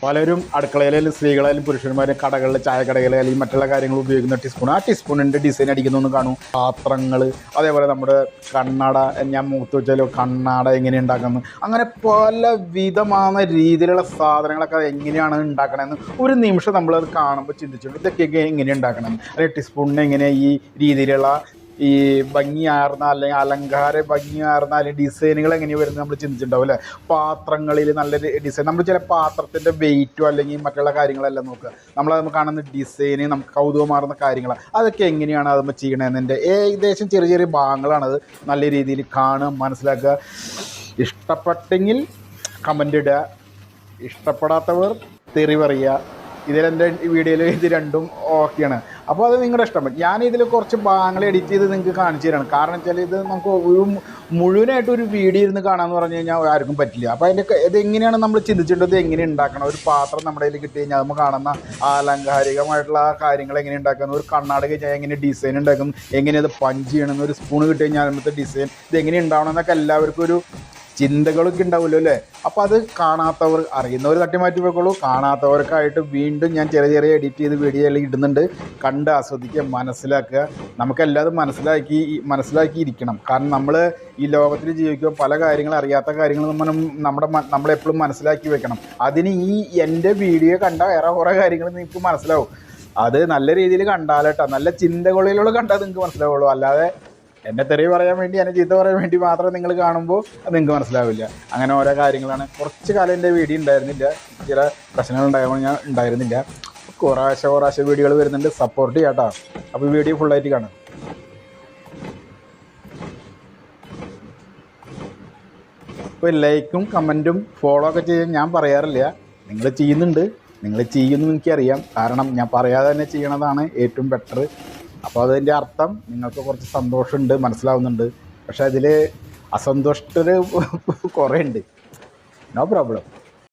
പലരും അടുക്കളയിലും സ്ത്രീകളായാലും പുരുഷന്മാരും കടകളിൽ ചായക്കടകളിൽ അല്ലെങ്കിൽ മറ്റുള്ള കാര്യങ്ങൾ ഉപയോഗിക്കുന്ന ടീസ്പൂൺ ആ ടീസ്പൂണിൻ്റെ ഡിസൈൻ അടിക്കുന്നൊന്നും കാണും. പാത്രങ്ങൾ, അതേപോലെ നമ്മുടെ കണ്ണട, ഞാൻ മൂത്ത് വെച്ചാലോ കണ്ണട എങ്ങനെ ഉണ്ടാക്കുന്നത്, അങ്ങനെ പല വിധമായ രീതിയിലുള്ള സാധനങ്ങളൊക്കെ എങ്ങനെയാണ് ഉണ്ടാക്കണമെന്ന് ഒരു നിമിഷം നമ്മളത് കാണുമ്പോൾ ചിന്തിച്ചിട്ടുണ്ട്. ഇതൊക്കെ എങ്ങനെ ഉണ്ടാക്കണമെന്ന്, അല്ലെങ്കിൽ ടീസ്പൂണിന് എങ്ങനെ ഈ രീതിയിലുള്ള ഈ ഭംഗിയാർന്ന അല്ലെങ്കിൽ അലങ്കാര ഭംഗിയാർന്ന അല്ലെങ്കിൽ ഡിസൈനുകൾ എങ്ങനെയാണ് വരുന്നത് നമ്മൾ ചിന്തിച്ചിട്ടുണ്ടാവും അല്ലേ. പാത്രങ്ങളിൽ നല്ലൊരു ഡിസൈൻ, നമ്മൾ ചില പാത്രത്തിൻ്റെ വെയിറ്റോ അല്ലെങ്കിൽ മറ്റുള്ള കാര്യങ്ങളെല്ലാം നോക്കുക, നമ്മളത് കാണുന്ന ഡിസൈന് നമുക്ക് കൗതുകമാർന്ന കാര്യങ്ങളാണ്. അതൊക്കെ എങ്ങനെയാണ് അത് ചെയ്യണമെന്നതിൻ്റെ ഏകദേശം ചെറിയ ചെറിയ ഭാഗങ്ങളാണത്. നല്ല രീതിയിൽ കാണുക, മനസ്സിലാക്കുക. ഇഷ്ടപ്പെട്ടെങ്കിൽ കമൻ്റ് ഇടുക, ഇഷ്ടപ്പെടാത്തവർ തെറി പറയുക. ഇതിലെൻ്റെ വീഡിയോയിൽ ഇത് രണ്ടും ഓക്കെയാണ്. അപ്പോൾ അത് നിങ്ങളുടെ ഇഷ്ടം. ഞാനിതിൽ കുറച്ച് ഭാഗങ്ങൾ എഡിറ്റ് ചെയ്ത് നിങ്ങൾക്ക് കാണിച്ചു തരാണ്. കാരണം വെച്ചാൽ ഇത് നമുക്ക് ഒരു മുഴുവനായിട്ടൊരു വീഡിയോ ഇരുന്ന് കാണാമെന്ന് പറഞ്ഞു കഴിഞ്ഞാൽ ആർക്കും പറ്റില്ല. അപ്പോൾ അതിൻ്റെ ഇതെങ്ങനെയാണ് നമ്മൾ ചിന്തിച്ചിട്ടത്, എങ്ങനെ ഉണ്ടാക്കണം, ഒരു പാത്രം നമ്മുടെ കയ്യിൽ കിട്ടി കഴിഞ്ഞാൽ നമ്മൾ കാണുന്ന ആലങ്കാരികമായിട്ടുള്ള കാര്യങ്ങൾ എങ്ങനെ ഉണ്ടാക്കുന്നു, ഒരു കണ്ണാടി കഴിഞ്ഞാൽ എങ്ങനെ ഡിസൈൻ ഉണ്ടാക്കുന്നു, എങ്ങനെ അത് പഞ്ച് ചെയ്യണമെന്ന്, ഒരു സ്പൂൺ കിട്ടി കഴിഞ്ഞാൽ അതിനകത്ത് ഡിസൈൻ ഇത് എങ്ങനെ ഉണ്ടാവണം എന്നൊക്കെ എല്ലാവർക്കും ഒരു ചിന്തകളൊക്കെ ഉണ്ടാവുമല്ലോ അല്ലേ. അപ്പോൾ അത് കാണാത്തവർ, അറിയുന്നവർ തട്ടിമാറ്റി വെക്കുള്ളൂ. കാണാത്തവർക്കായിട്ട് വീണ്ടും ഞാൻ ചെറിയ ചെറിയ എഡിറ്റ് ചെയ്ത് വീഡിയോ എല്ലാം ഇടുന്നുണ്ട്. കണ്ട് ആസ്വദിക്കുക, മനസ്സിലാക്കുക. നമുക്കെല്ലാതും മനസ്സിലാക്കിയിരിക്കണം. കാരണം നമ്മൾ ഈ ലോകത്തിൽ ജീവിക്കുമ്പോൾ പല കാര്യങ്ങളും, അറിയാത്ത കാര്യങ്ങൾ നമ്മളെപ്പോഴും മനസ്സിലാക്കി വെക്കണം. അതിന് ഈ എൻ്റെ വീഡിയോ കണ്ട വേറെ കുറേ കാര്യങ്ങൾ നിങ്ങൾക്ക് മനസ്സിലാവും. അത് നല്ല രീതിയിൽ കണ്ടാലട്ടോ, നല്ല ചിന്തകളിലൂടെ കണ്ടാൽ നിങ്ങൾക്ക് മനസ്സിലാവുള്ളൂ. അല്ലാതെ എന്നെ തെറി പറയാൻ വേണ്ടി, എന്നെ ചീത്ത പറയാൻ വേണ്ടി മാത്രം നിങ്ങൾ കാണുമ്പോൾ അത് നിങ്ങൾക്ക് മനസ്സിലാവില്ല. അങ്ങനെ ഓരോ കാര്യങ്ങളാണ്. കുറച്ച് കാലം എൻ്റെ വീഡിയോ ഉണ്ടായിരുന്നില്ല, ചില പ്രശ്നങ്ങൾ ഉണ്ടായപ്പോൾ ഞാൻ ഉണ്ടായിരുന്നില്ല. കുറേശ്ശെ വീഡിയോകൾ വരുന്നുണ്ട്, സപ്പോർട്ട് ചെയ്യാം കേട്ടോ. അപ്പോൾ വീഡിയോ ഫുള്ളായിട്ട് കാണാം. ഇപ്പോൾ ലൈക്കും കമൻറ്റും ഫോളോ ഒക്കെ ചെയ്യാൻ ഞാൻ പറയാറില്ല. നിങ്ങൾ ചെയ്യുന്നുണ്ട്, നിങ്ങൾ ചെയ്യുമെന്ന് എനിക്കറിയാം. കാരണം ഞാൻ പറയാതെ തന്നെ ചെയ്യണതാണ് ഏറ്റവും ബെറ്റർ. അപ്പോൾ അതിൻ്റെ അർത്ഥം നിങ്ങൾക്ക് കുറച്ച് സന്തോഷമുണ്ട്, മനസ്സിലാവുന്നുണ്ട്. പക്ഷേ അതിൽ അസന്തുഷ്ടർ കുറേ ഉണ്ട്. No problem.